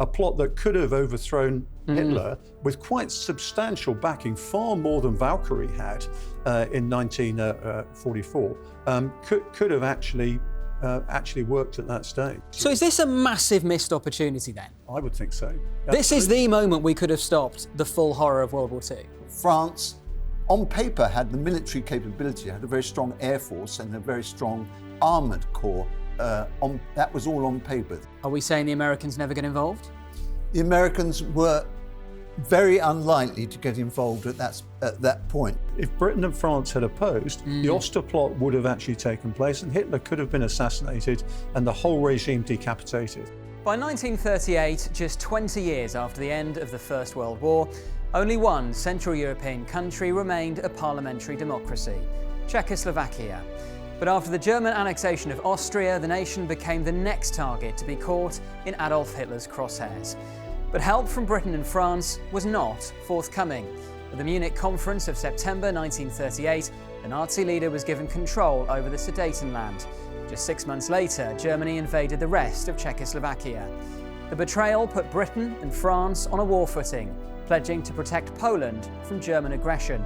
a plot that could have overthrown Hitler with quite substantial backing, far more than Valkyrie had in 1944, could have actually worked at that stage. So is this a massive missed opportunity then? I would think so. This is the moment we could have stopped the full horror of World War II. France, on paper, had the military capability, had a very strong air force and a very strong armoured corps. That was all on paper. Are we saying the Americans never get involved? The Americans were very unlikely to get involved at that point. If Britain and France had opposed, the Oster plot would have actually taken place and Hitler could have been assassinated and the whole regime decapitated. By 1938, just 20 years after the end of the First World War, only one Central European country remained a parliamentary democracy, Czechoslovakia. But after the German annexation of Austria, the nation became the next target to be caught in Adolf Hitler's crosshairs. But help from Britain and France was not forthcoming. At the Munich Conference of September 1938, the Nazi leader was given control over the Sudetenland. Just 6 months later, Germany invaded the rest of Czechoslovakia. The betrayal put Britain and France on a war footing, pledging to protect Poland from German aggression.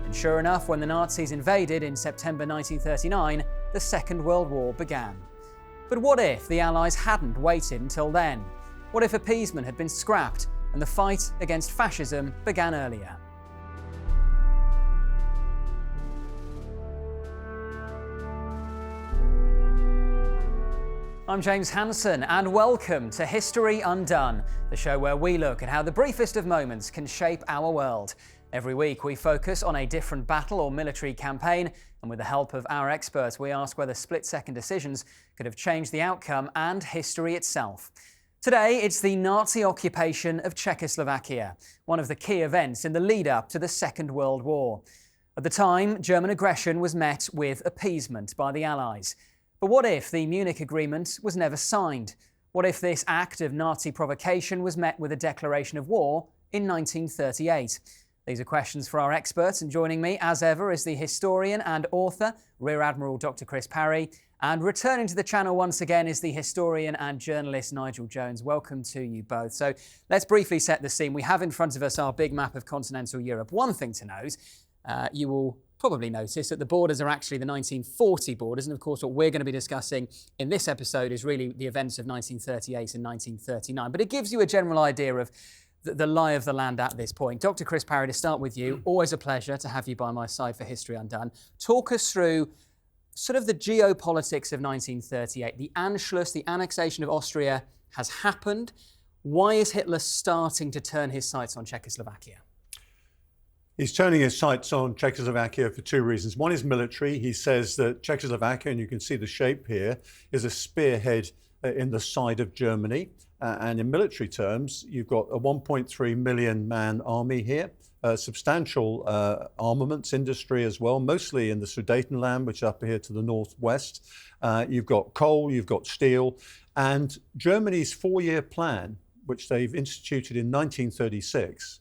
And sure enough, when the Nazis invaded in September 1939, the Second World War began. But what if the Allies hadn't waited until then? What if appeasement had been scrapped and the fight against fascism began earlier? I'm James Hanson, and welcome to History Undone, the show where we look at how the briefest of moments can shape our world. Every week we focus on a different battle or military campaign, and with the help of our experts we ask whether split-second decisions could have changed the outcome and history itself. Today it's the Nazi occupation of Czechoslovakia, one of the key events in the lead-up to the Second World War. At the time, German aggression was met with appeasement by the Allies. But what if the Munich Agreement was never signed? What if this act of Nazi provocation was met with a declaration of war in 1938? These are questions for our experts, and joining me, as ever, is the historian and author, Rear Admiral Dr. Chris Parry, and returning to the channel once again is the historian and journalist Nigel Jones. Welcome to you both. So let's briefly set the scene. We have in front of us our big map of continental Europe. One thing to note, you will probably notice that the borders are actually the 1940 borders, and of course what we're going to be discussing in this episode is really the events of 1938 and 1939. But it gives you a general idea of the lie of the land at this point. Dr. Chris Parry, to start with you, always a pleasure to have you by my side for History Undone. Talk us through sort of the geopolitics of 1938. The Anschluss, the annexation of Austria has happened. Why is Hitler starting to turn his sights on Czechoslovakia? He's turning his sights on Czechoslovakia for two reasons. One is military. He says that Czechoslovakia, and you can see the shape here, is a spearhead in the side of Germany. And in military terms, you've got a 1.3 million man army here, substantial armaments industry as well, mostly in the Sudetenland, which is up here to the northwest. You've got coal, you've got steel, and Germany's four-year plan, which they've instituted in 1936,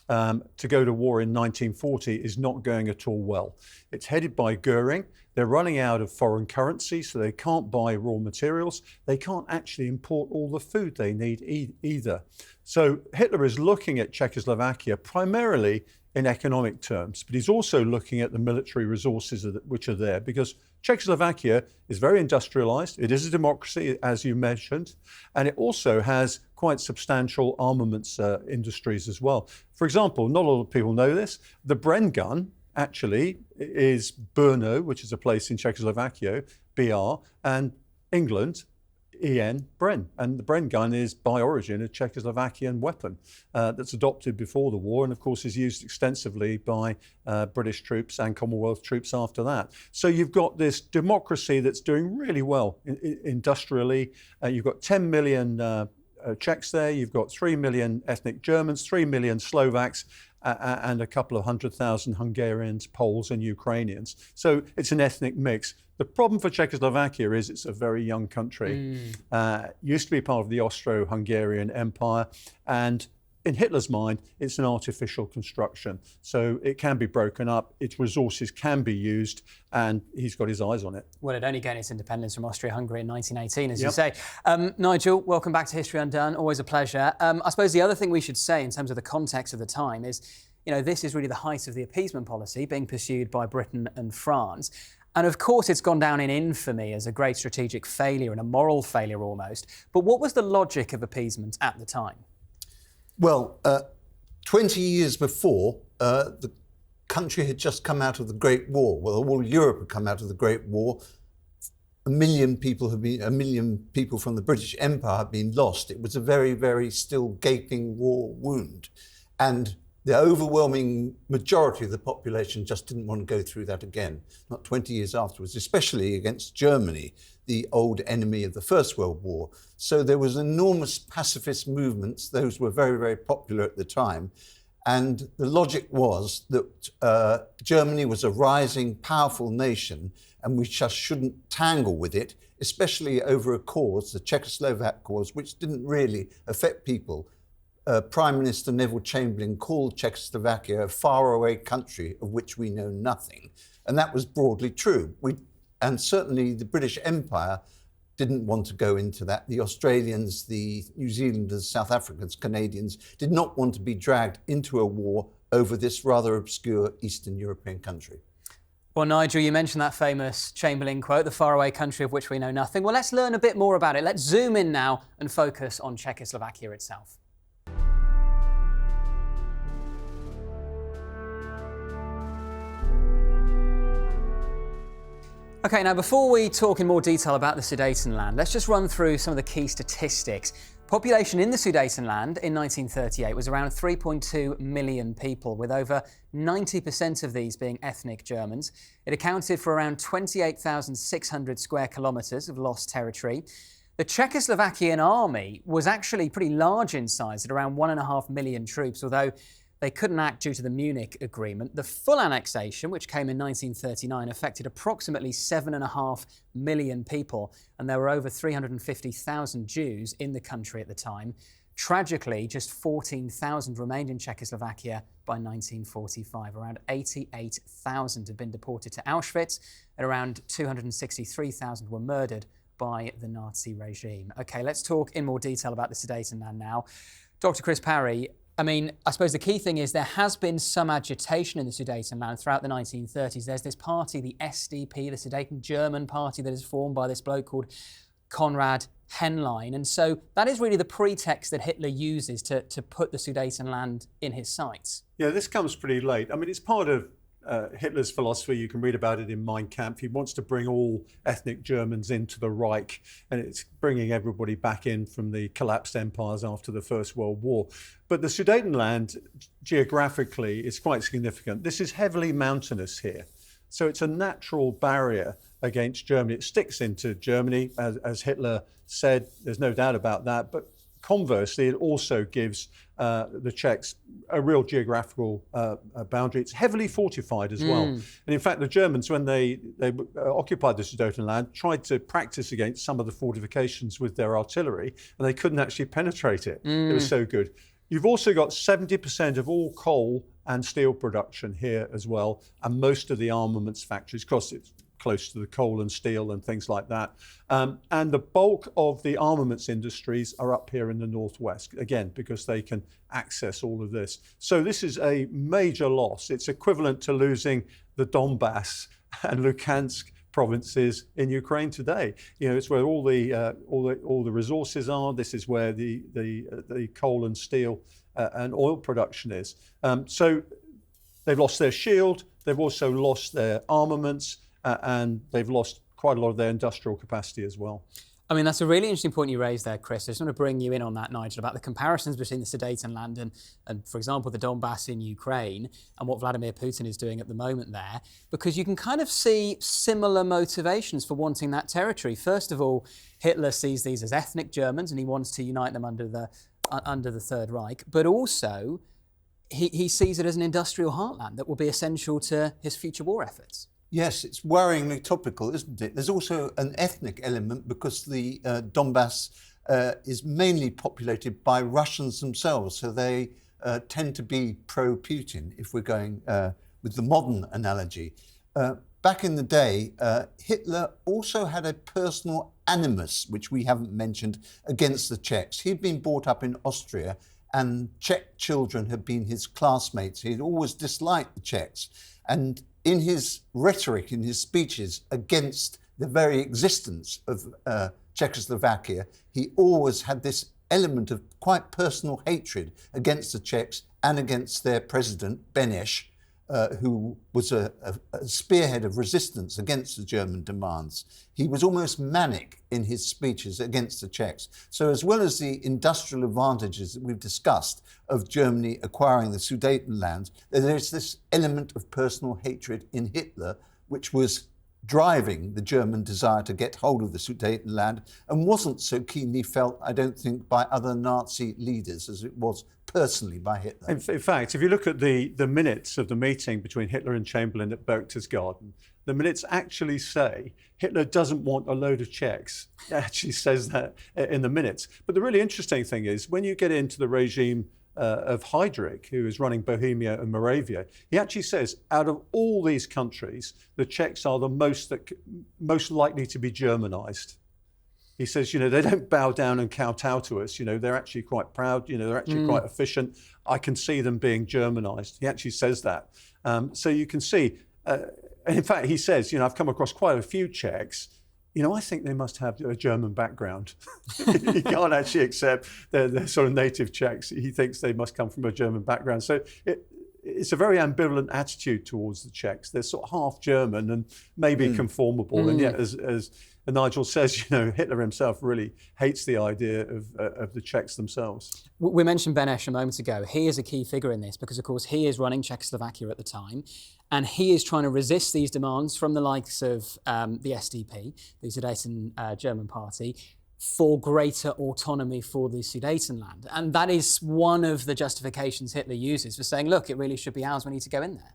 to go to war in 1940 is not going at all well. It's headed by Goering. They're running out of foreign currency, so they can't buy raw materials. They can't actually import all the food they need either. So Hitler is looking at Czechoslovakia primarily in economic terms, but he's also looking at the military resources which are there, because Czechoslovakia is very industrialized. It is a democracy, as you mentioned, and it also has quite substantial armaments industries as well. For example, not a lot of people know this, the Bren gun actually is Brno, which is a place in Czechoslovakia, BR, and England, EN, Bren. And the Bren gun is by origin a Czechoslovakian weapon that's adopted before the war and of course is used extensively by British troops and Commonwealth troops after that. So you've got this democracy that's doing really well industrially. You've got 10 million Czechs there, you've got 3 million ethnic Germans, 3 million Slovaks, and a couple of 100,000 Hungarians, Poles and Ukrainians. So it's an ethnic mix. The problem for Czechoslovakia is it's a very young country. Used to be part of the Austro-Hungarian Empire, and in Hitler's mind, it's an artificial construction. So it can be broken up, its resources can be used, and he's got his eyes on it. Well, it only gained its independence from Austria-Hungary in 1918, as you say. Nigel, welcome back to History Undone. Always a pleasure. I suppose the other thing we should say in terms of the context of the time is, this is really the height of the appeasement policy being pursued by Britain and France. And of course, it's gone down in infamy as a great strategic failure and a moral failure almost. But what was the logic of appeasement at the time? Well, 20 years before, the country had just come out of the Great War. Well, all Europe had come out of the Great War. A million people from the British Empire had been lost. It was a very, very still gaping war wound. And the overwhelming majority of the population just didn't want to go through that again, not 20 years afterwards, especially against Germany, the old enemy of the First World War. So there was enormous pacifist movements. Those were very, very popular at the time. And the logic was that Germany was a rising, powerful nation, and we just shouldn't tangle with it, especially over a cause, the Czechoslovak cause, which didn't really affect people. Prime Minister Neville Chamberlain called Czechoslovakia a faraway country of which we know nothing. And that was broadly true. And certainly the British Empire didn't want to go into that. The Australians, the New Zealanders, South Africans, Canadians did not want to be dragged into a war over this rather obscure Eastern European country. Well, Nigel, you mentioned that famous Chamberlain quote, the faraway country of which we know nothing. Well, let's learn a bit more about it. Let's zoom in now and focus on Czechoslovakia itself. OK, now before we talk in more detail about the Sudetenland, let's just run through some of the key statistics. Population in the Sudetenland in 1938 was around 3.2 million people, with over 90% of these being ethnic Germans. It accounted for around 28,600 square kilometres of lost territory. The Czechoslovakian army was actually pretty large in size at around 1.5 million troops, although they couldn't act due to the Munich Agreement. The full annexation, which came in 1939, affected approximately 7.5 million people, and there were over 350,000 Jews in the country at the time. Tragically, just 14,000 remained in Czechoslovakia by 1945. Around 88,000 had been deported to Auschwitz, and around 263,000 were murdered by the Nazi regime. OK, let's talk in more detail about the Sudetenland now. Dr. Chris Parry, I suppose the key thing is there has been some agitation in the Sudetenland throughout the 1930s. There's this party, the SDP, the Sudeten German party, that is formed by this bloke called Konrad Henlein. And so that is really the pretext that Hitler uses to put the Sudetenland in his sights. Yeah, this comes pretty late. It's part of Hitler's philosophy. You can read about it in Mein Kampf. He wants to bring all ethnic Germans into the Reich, and it's bringing everybody back in from the collapsed empires after the First World War. But the Sudetenland, geographically, is quite significant. This is heavily mountainous here. So it's a natural barrier against Germany. It sticks into Germany, as Hitler said. There's no doubt about that. But conversely, it also gives the Czechs a real geographical boundary. It's heavily fortified as well. And in fact, the Germans, when they occupied the Sudetenland, tried to practice against some of the fortifications with their artillery, and they couldn't actually penetrate it. It was so good. You've also got 70% of all coal and steel production here as well, and most of the armaments factories, because it's close to the coal and steel and things like that. And the bulk of the armaments industries are up here in the northwest, again, because they can access all of this. So this is a major loss. It's equivalent to losing the Donbass and Luhansk provinces in Ukraine today. It's where all the resources are. This is where the coal and steel and oil production is. So they've lost their shield. They've also lost their armaments. And they've lost quite a lot of their industrial capacity as well. That's a really interesting point you raised there, Chris. I just want to bring you in on that, Nigel, about the comparisons between the Sudetenland and, for example, the Donbass in Ukraine and what Vladimir Putin is doing at the moment there, because you can kind of see similar motivations for wanting that territory. First of all, Hitler sees these as ethnic Germans and he wants to unite them under the Third Reich, but also he sees it as an industrial heartland that will be essential to his future war efforts. Yes, it's worryingly topical, isn't it? There's also an ethnic element because the Donbass is mainly populated by Russians themselves. So they tend to be pro-Putin, if we're going with the modern analogy. Back in the day, Hitler also had a personal animus, which we haven't mentioned, against the Czechs. He'd been brought up in Austria, and Czech children had been his classmates. He'd always disliked the Czechs. And in his rhetoric, in his speeches against the very existence of Czechoslovakia, he always had this element of quite personal hatred against the Czechs and against their president, Beneš, who was a spearhead of resistance against the German demands. He was almost manic in his speeches against the Czechs. So as well as the industrial advantages that we've discussed of Germany acquiring the Sudetenland, there's this element of personal hatred in Hitler, which was driving the German desire to get hold of the Sudetenland, and wasn't so keenly felt, I don't think, by other Nazi leaders as it was personally by Hitler. In fact, if you look at the minutes of the meeting between Hitler and Chamberlain at Berchtesgaden, the minutes actually say Hitler doesn't want a load of Czechs. It actually says that in the minutes. But the really interesting thing is, when you get into the regime of Heydrich, who is running Bohemia and Moravia, he actually says, out of all these countries, the Czechs are the most likely to be Germanized. He says, they don't bow down and kowtow to us. They're actually quite proud. They're actually quite efficient. I can see them being Germanized. He actually says that. So you can see, and in fact, he says, I've come across quite a few Czechs. I think they must have a German background. He can't actually accept they're sort of native Czechs. He thinks they must come from a German background. So it's a very ambivalent attitude towards the Czechs. They're sort of half German and maybe conformable. And yet, as Nigel says, Hitler himself really hates the idea of the Czechs themselves. We mentioned Beneš a moment ago. He is a key figure in this because, of course, he is running Czechoslovakia at the time, and he is trying to resist these demands from the likes of the SDP, the Sudeten German party, for greater autonomy for the Sudetenland. And that is one of the justifications Hitler uses for saying, look, it really should be ours, we need to go in there.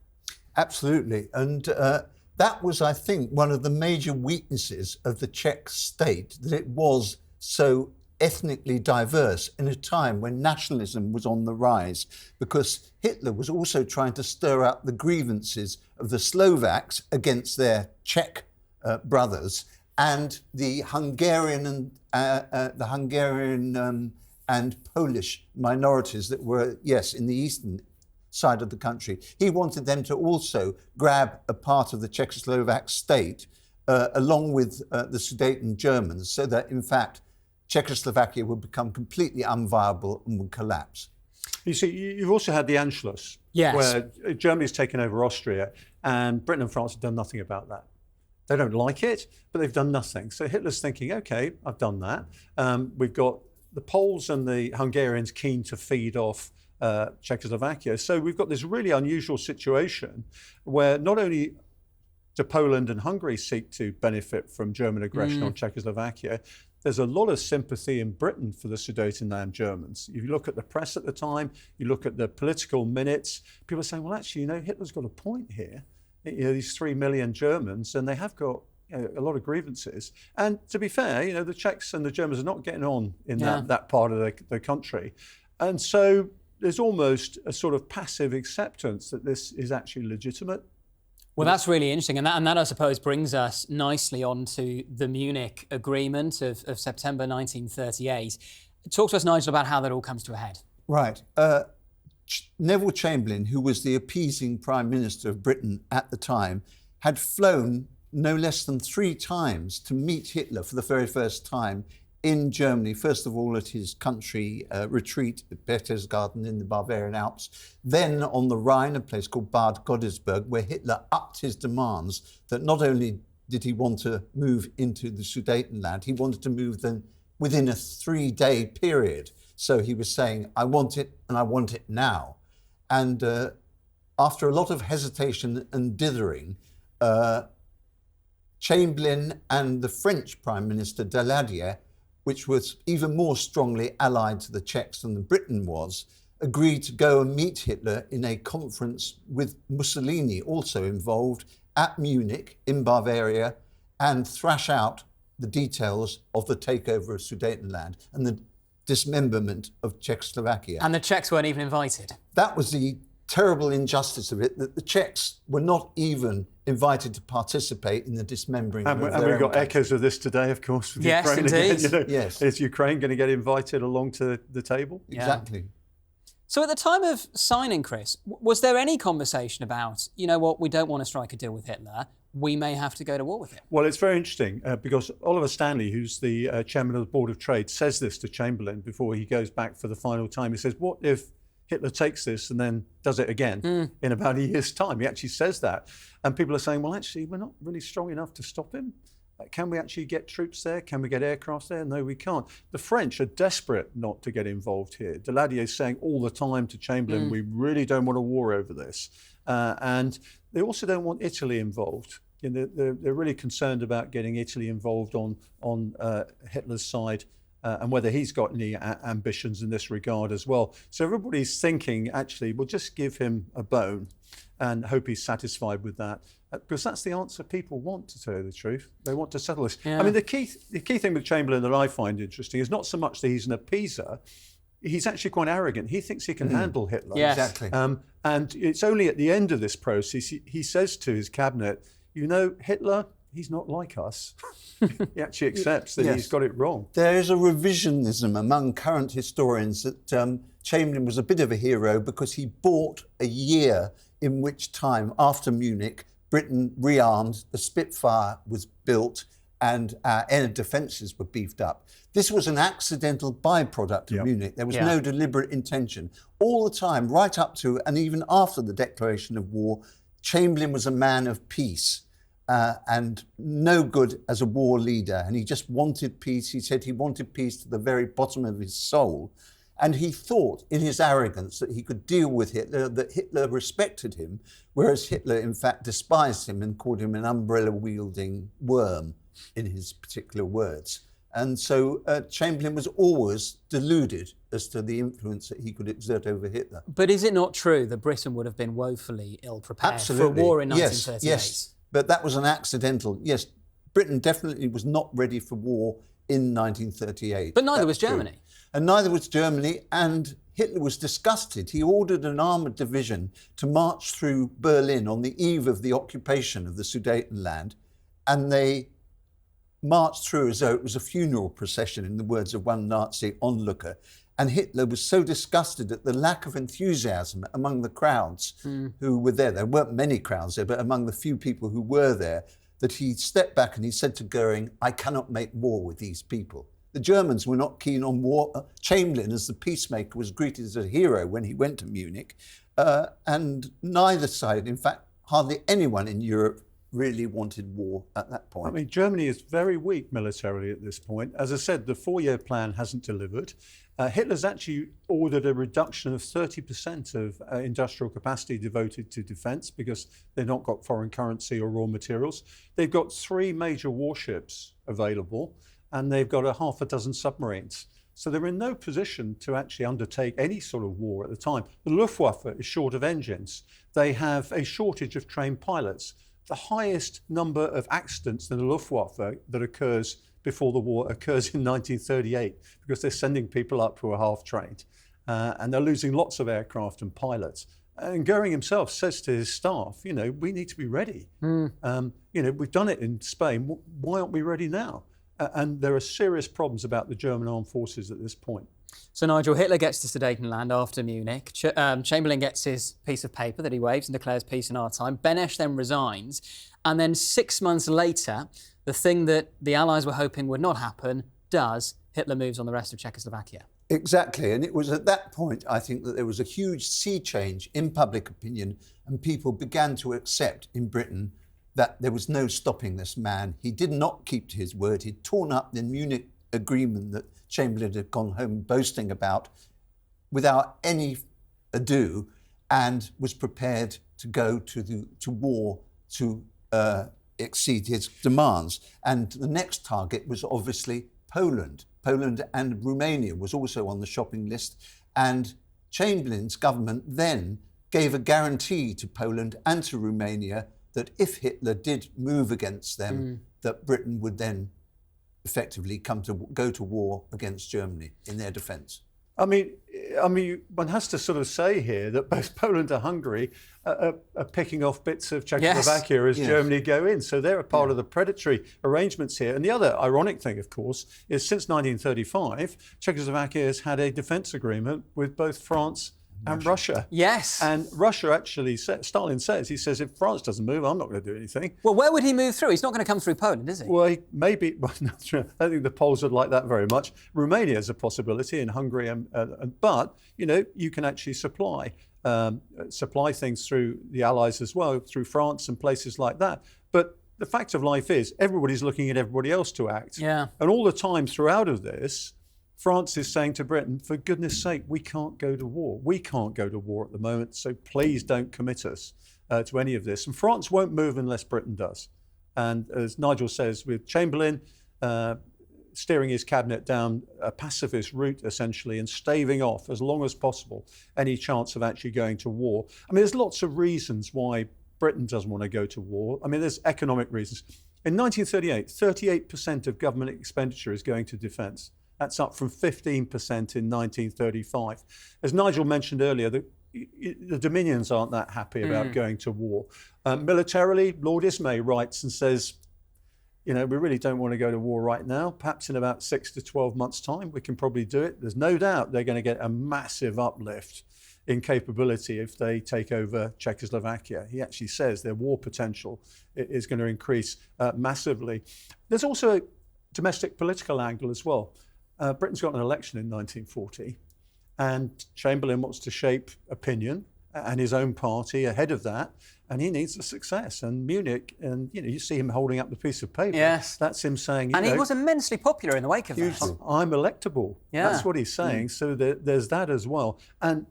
Absolutely. And that was, I think, one of the major weaknesses of the Czech state, that it was so ethnically diverse in a time when nationalism was on the rise, because Hitler was also trying to stir up the grievances of the Slovaks against their Czech brothers and the Hungarian and Polish minorities that were, yes, in the eastern side of the country. He wanted them to also grab a part of the Czechoslovak state along with the Sudeten Germans, so that in fact Czechoslovakia would become completely unviable and would collapse. You see, you've also had the Anschluss, yes, where Germany's taken over Austria and Britain and France have done nothing about that. They don't like it, but they've done nothing. So Hitler's thinking, okay, I've done that. We've got the Poles and the Hungarians keen to feed off Czechoslovakia. So we've got this really unusual situation where not only do Poland and Hungary seek to benefit from German aggression on Czechoslovakia, there's a lot of sympathy in Britain for the Sudetenland Germans. You look at the press at the time, you look at the political minutes, people are saying, well, actually, Hitler's got a point here. These 3 million Germans, and they have got a lot of grievances. And to be fair, the Czechs and the Germans are not getting on in that part of the country. And so there's almost a sort of passive acceptance that this is actually legitimate. Well, that's really interesting. And that, I suppose, brings us nicely on to the Munich Agreement of September 1938. Talk to us, Nigel, about how that all comes to a head. Right. Neville Chamberlain, who was the appeasing Prime Minister of Britain at the time, had flown no less than 3 times to meet Hitler for the very first time in Germany, first of all at his country retreat at Berchtesgaden in the Bavarian Alps, then on the Rhine, a place called Bad Godesberg, where Hitler upped his demands that not only did he want to move into the Sudetenland, he wanted to move them within a 3-day period. So he was saying, I want it and I want it now. And after a lot of hesitation and dithering, Chamberlain and the French Prime Minister Daladier, which was even more strongly allied to the Czechs than Britain was, agreed to go and meet Hitler in a conference with Mussolini also involved at Munich in Bavaria and thrash out the details of the takeover of Sudetenland and the dismemberment of Czechoslovakia. And the Czechs weren't even invited. That was the terrible injustice of it, that the Czechs were not even invited to participate in the dismembering of their And we've got own echoes of this today, of course, with Yes, Ukraine. indeed. Again, Yes. Is Ukraine going to get invited along to the table? Exactly. So at the time of signing, Chris, was there any conversation about, you know what, we don't want to strike a deal with Hitler, we may have to go to war with him? Well, it's very interesting because Oliver Stanley, who's the chairman of the Board of Trade, says this to Chamberlain before he goes back for the final time. He says, what if Hitler takes this and then does it again in about a year's time? He actually says that. And people are saying, well, actually, we're not really strong enough to stop him. Can we actually get troops there? Can we get aircraft there? No, we can't. The French are desperate not to get involved here. Daladier is saying all the time to Chamberlain, we really don't want a war over this. And they also don't want Italy involved. You know, they're really concerned about getting Italy involved on Hitler's side and whether he's got any ambitions in this regard as well. So everybody's thinking, actually, we'll just give him a bone and hope he's satisfied with that. Because that's the answer people want, to tell you the truth. They want to settle this. Yeah. I mean, the key thing with Chamberlain that I find interesting is not so much that he's an appeaser. He's actually quite arrogant. He thinks he can handle Hitler. Yes. Exactly. And it's only at the end of this process, he says to his cabinet, you know, Hitler, he's not like us. He actually accepts that he's got it wrong. There is a revisionism among current historians that Chamberlain was a bit of a hero because he bought a year in which time, after Munich, Britain rearmed, the Spitfire was built, and our air defences were beefed up. This was an accidental byproduct of Munich. There was no deliberate intention. All the time, right up to and even after the declaration of war, Chamberlain was a man of peace and no good as a war leader. And he just wanted peace. He said he wanted peace to the very bottom of his soul. And he thought, in his arrogance, that he could deal with Hitler, that Hitler respected him, whereas Hitler, in fact, despised him and called him an umbrella-wielding worm, in his particular words. And so Chamberlain was always deluded as to the influence that he could exert over Hitler. But is it not true that Britain would have been woefully ill-prepared Absolutely. for a war in 1938? Yes, but that was an accidental. Yes, Britain definitely was not ready for war in 1938. But neither was Germany. True. And neither was Germany, and Hitler was disgusted. He ordered an armoured division to march through Berlin on the eve of the occupation of the Sudetenland, and they marched through as though it was a funeral procession, in the words of one Nazi onlooker. And Hitler was so disgusted at the lack of enthusiasm among the crowds who were there. There weren't many crowds there, but among the few people who were there, that he stepped back and he said to Goering, I cannot make war with these people. The Germans were not keen on war. Chamberlain, as the peacemaker, was greeted as a hero when he went to Munich. And neither side, in fact, hardly anyone in Europe really wanted war at that point. I mean, Germany is very weak militarily at this point. As I said, the 4-year plan hasn't delivered. Hitler's actually ordered a reduction of 30% of industrial capacity devoted to defence because they've not got foreign currency or raw materials. They've got 3 major warships available, and they've got a half a dozen submarines. So they're in no position to actually undertake any sort of war at the time. The Luftwaffe is short of engines. They have a shortage of trained pilots. The highest number of accidents in the Luftwaffe that occurs before the war occurs in 1938 because they're sending people up who are half-trained. And they're losing lots of aircraft and pilots. And Goering himself says to his staff, you know, we need to be ready. You know, we've done it in Spain. Why aren't we ready now? And there are serious problems about the German armed forces at this point. So Nigel, Hitler gets to Sudetenland after Munich. Chamberlain gets his piece of paper that he waves and declares peace in our time. Benesch then resigns. And then 6 months later, the thing that the Allies were hoping would not happen does. Hitler moves on the rest of Czechoslovakia. Exactly. And it was at that point, I think, that there was a huge sea change in public opinion, and people began to accept in Britain that there was no stopping this man. He did not keep to his word. He'd torn up the Munich Agreement that Chamberlain had gone home boasting about without any ado, and was prepared to go to war to exceed his demands. And the next target was obviously Poland. Poland and Romania was also on the shopping list. And Chamberlain's government then gave a guarantee to Poland and to Romania that if Hitler did move against them, that Britain would then effectively go to war against Germany in their defence. I mean, one has to sort of say here that both Poland and Hungary are picking off bits of Czechoslovakia as Germany go in. So they're a part of the predatory arrangements here. And the other ironic thing, of course, is since 1935, Czechoslovakia has had a defence agreement with both France and Russia. Yes. And Russia actually, Stalin says, if France doesn't move, I'm not going to do anything. Well, where would he move through? He's not going to come through Poland, is he? Well, maybe, I don't think the Poles would like that very much. Romania is a possibility, and Hungary, but, you can actually supply things through the Allies as well, through France and places like that. But the fact of life is, everybody's looking at everybody else to act. Yeah. And all the time throughout of this, France is saying to Britain, for goodness sake, we can't go to war. We can't go to war at the moment, so please don't commit us to any of this. And France won't move unless Britain does. And as Nigel says, with Chamberlain steering his cabinet down a pacifist route, essentially, and staving off as long as possible any chance of actually going to war. I mean, there's lots of reasons why Britain doesn't want to go to war. I mean, there's economic reasons. In 1938, 38% of government expenditure is going to defence. That's up from 15% in 1935. As Nigel mentioned earlier, the Dominions aren't that happy about going to war. Militarily, Lord Ismay writes and says, we really don't want to go to war right now. Perhaps in about 6 to 12 months' time, we can probably do it. There's no doubt they're going to get a massive uplift in capability if they take over Czechoslovakia. He actually says their war potential is going to increase massively. There's also a domestic political angle as well. Britain's got an election in 1940, and Chamberlain wants to shape opinion and his own party ahead of that, and he needs a success. And Munich, and you see him holding up the piece of paper. Yes, that's him saying. And he was immensely popular in the wake of that. I'm electable. Yeah. That's what he's saying. So there's that as well. And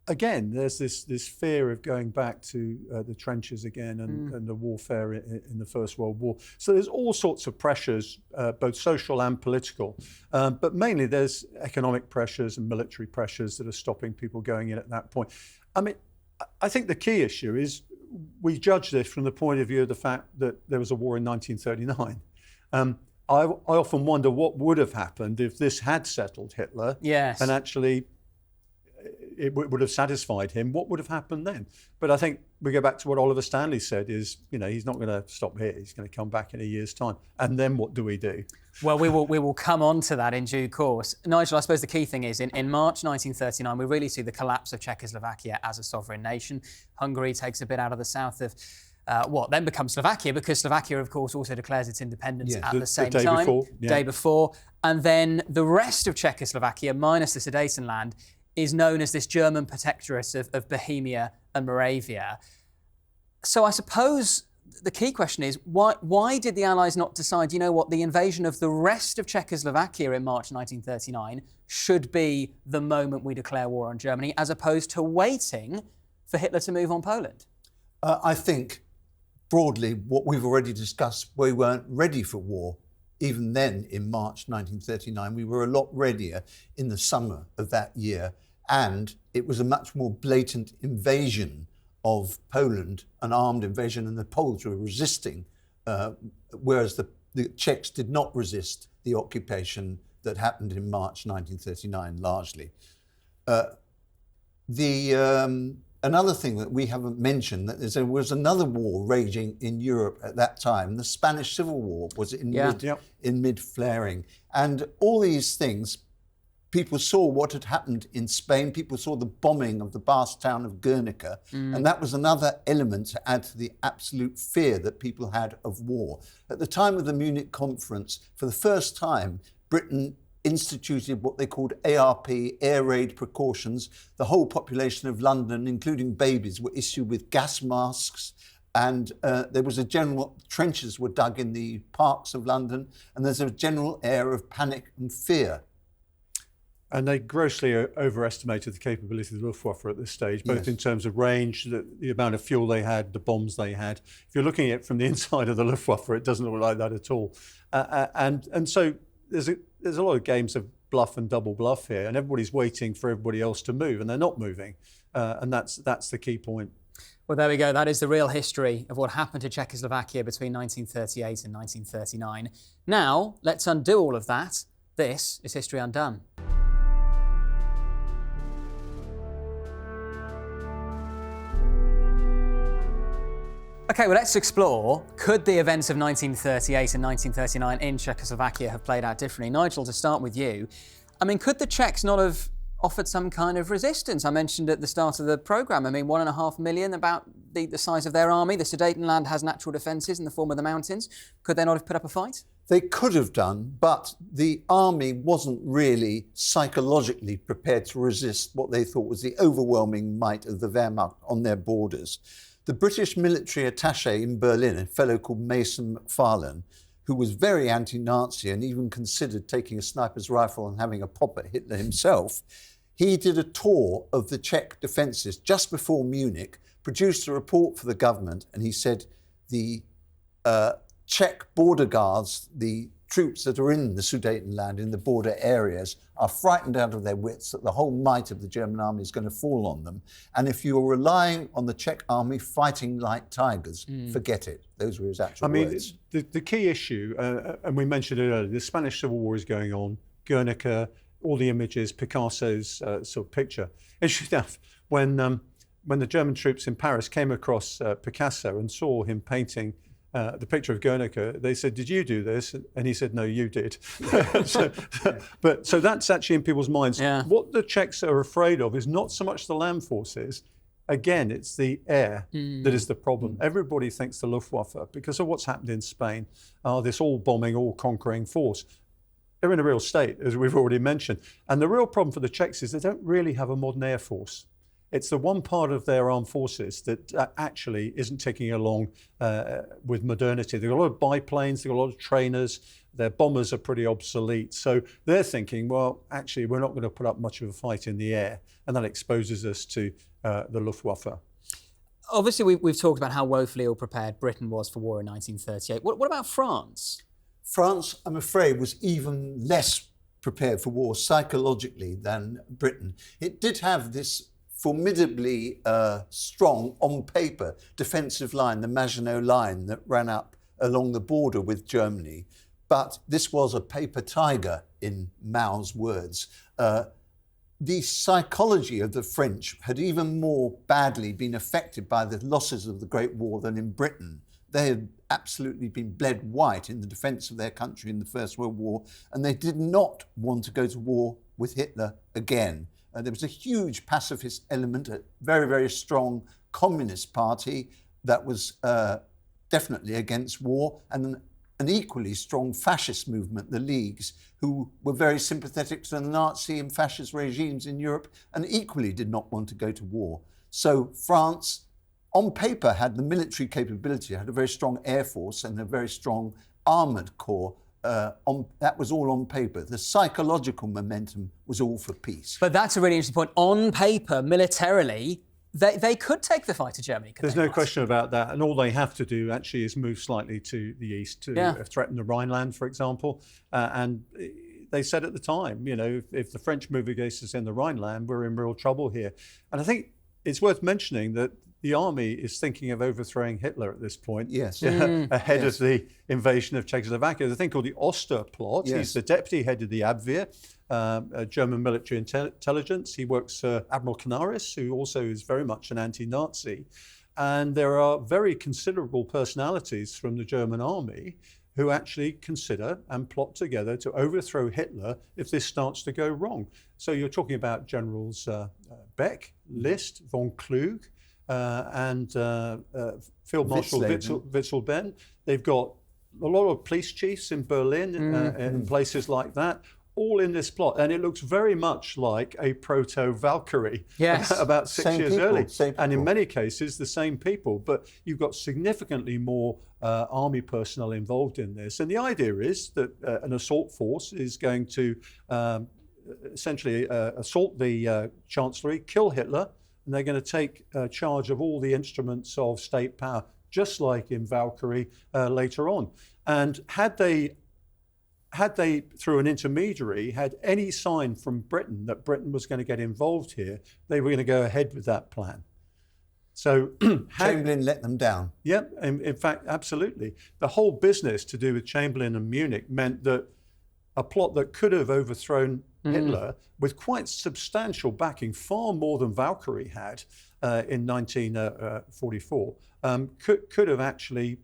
again, there's this fear of going back to the trenches again and the warfare in the First World War. So there's all sorts of pressures, both social and political. But mainly there's economic pressures and military pressures that are stopping people going in at that point. I mean, I think the key issue is we judge this from the point of view of the fact that there was a war in 1939. I often wonder what would have happened if this had settled Hitler. Yes. And actually it would have satisfied him. What would have happened then? But I think we go back to what Oliver Stanley said is, he's not going to stop here. He's going to come back in a year's time. And then what do we do? Well, we will come on to that in due course. Nigel, I suppose the key thing is in March 1939, we really see the collapse of Czechoslovakia as a sovereign nation. Hungary takes a bit out of the south of what then becomes Slovakia, because Slovakia, of course, also declares its independence at the same time, day before. And then the rest of Czechoslovakia, minus the Sudetenland, is known as this German protectorate of Bohemia and Moravia. So I suppose the key question is, why did the Allies not decide, the invasion of the rest of Czechoslovakia in March 1939 should be the moment we declare war on Germany, as opposed to waiting for Hitler to move on Poland? I think, broadly, what we've already discussed, we weren't ready for war. Even then, in March 1939, we were a lot readier in the summer of that year, and it was a much more blatant invasion of Poland, an armed invasion, and the Poles were resisting, whereas the Czechs did not resist the occupation that happened in March 1939, largely. Another thing that we haven't mentioned, that there was another war raging in Europe at that time. The Spanish Civil War was in mid-flaring. And all these things, people saw what had happened in Spain. People saw the bombing of the Basque town of Guernica. And that was another element to add to the absolute fear that people had of war. At the time of the Munich conference, for the first time, Britain instituted what they called ARP, air raid precautions. The whole population of London, including babies, were issued with gas masks, and there was trenches were dug in the parks of London, and there's a general air of panic and fear. And they grossly overestimated the capability of the Luftwaffe at this stage, both in terms of range, the amount of fuel they had, the bombs they had. If you're looking at it from the inside of the Luftwaffe, it doesn't look like that at all. And so there's a lot of games of bluff and double bluff here, and everybody's waiting for everybody else to move, and they're not moving. And that's the key point. Well, there we go. That is the real history of what happened to Czechoslovakia between 1938 and 1939. Now, let's undo all of that. This is History Undone. OK, well, let's explore, could the events of 1938 and 1939 in Czechoslovakia have played out differently? Nigel, to start with you, I mean, could the Czechs not have offered some kind of resistance? I mentioned at the start of the programme, I mean, 1.5 million, about the size of their army. The Sudetenland has natural defences in the form of the mountains. Could they not have put up a fight? They could have done, but the army wasn't really psychologically prepared to resist what they thought was the overwhelming might of the Wehrmacht on their borders. The British military attaché in Berlin, a fellow called Mason McFarlane, who was very anti-Nazi and even considered taking a sniper's rifle and having a pop at Hitler himself, he did a tour of the Czech defences just before Munich, produced a report for the government, and he said the Czech border guards, the troops that are in the Sudetenland, in the border areas, are frightened out of their wits that the whole might of the German army is going to fall on them. And if you're relying on the Czech army fighting like tigers, forget it. Those were his actual words. The key issue, and we mentioned it earlier, the Spanish Civil War is going on, Guernica, all the images, Picasso's sort of picture. Interesting enough, when the German troops in Paris came across Picasso and saw him painting the picture of Guernica, they said, "Did you do this?" And he said, "No, you did." So that's actually in people's minds. Yeah. What the Czechs are afraid of is not so much the land forces. Again, it's the air that is the problem. Everybody thinks the Luftwaffe, because of what's happened in Spain, are this all-bombing, all-conquering force. They're in a real state, as we've already mentioned. And the real problem for the Czechs is they don't really have a modern air force. It's the one part of their armed forces that actually isn't ticking along with modernity. They've got a lot of biplanes, they've got a lot of trainers, their bombers are pretty obsolete. So they're thinking, well, actually, we're not going to put up much of a fight in the air. And that exposes us to the Luftwaffe. Obviously, we've talked about how woefully ill-prepared Britain was for war in 1938. What about France? France, I'm afraid, was even less prepared for war psychologically than Britain. It did have this formidably strong, on paper, defensive line, the Maginot Line that ran up along the border with Germany. But this was a paper tiger, in Mao's words. The psychology of the French had even more badly been affected by the losses of the Great War than in Britain. They had absolutely been bled white in the defence of their country in the First World War, and they did not want to go to war with Hitler again. There was a huge pacifist element, a very, very strong communist party that was definitely against war, and an equally strong fascist movement, the Leagues, who were very sympathetic to the Nazi and fascist regimes in Europe and equally did not want to go to war. So France, on paper, had the military capability, had a very strong air force and a very strong armoured corps. That was all on paper. The psychological momentum was all for peace. But that's a really interesting point. On paper, militarily, they could take the fight to Germany. There's no question about that. And all they have to do actually is move slightly to the east to threaten the Rhineland, for example. And they said at the time, you know, if the French move against us in the Rhineland, we're in real trouble here. And I think it's worth mentioning that the army is thinking of overthrowing Hitler at this point. Yes. Ahead of the invasion of Czechoslovakia. There's a thing called the Oster plot. Yes. He's the deputy head of the Abwehr, German military intelligence. He works Admiral Canaris, who also is very much an anti-Nazi. And there are very considerable personalities from the German army who actually consider and plot together to overthrow Hitler if this starts to go wrong. So you're talking about Generals Beck, List, von Klug, and Field Marshal Witzel-Ben. They've got a lot of police chiefs in Berlin and places like that, all in this plot. And it looks very much like a proto-Valkyrie about 6 years early. And in many cases, the same people. But you've got significantly more army personnel involved in this. And the idea is that an assault force is going to essentially assault the Chancellery, kill Hitler, and they're going to take charge of all the instruments of state power, just like in Valkyrie later on. And had they, through an intermediary, had any sign from Britain that Britain was going to get involved here, they were going to go ahead with that plan. So Chamberlain let them down. Yeah, in fact, absolutely. The whole business to do with Chamberlain and Munich meant that a plot that could have overthrown Hitler with quite substantial backing, far more than Valkyrie had in 1944, could have actually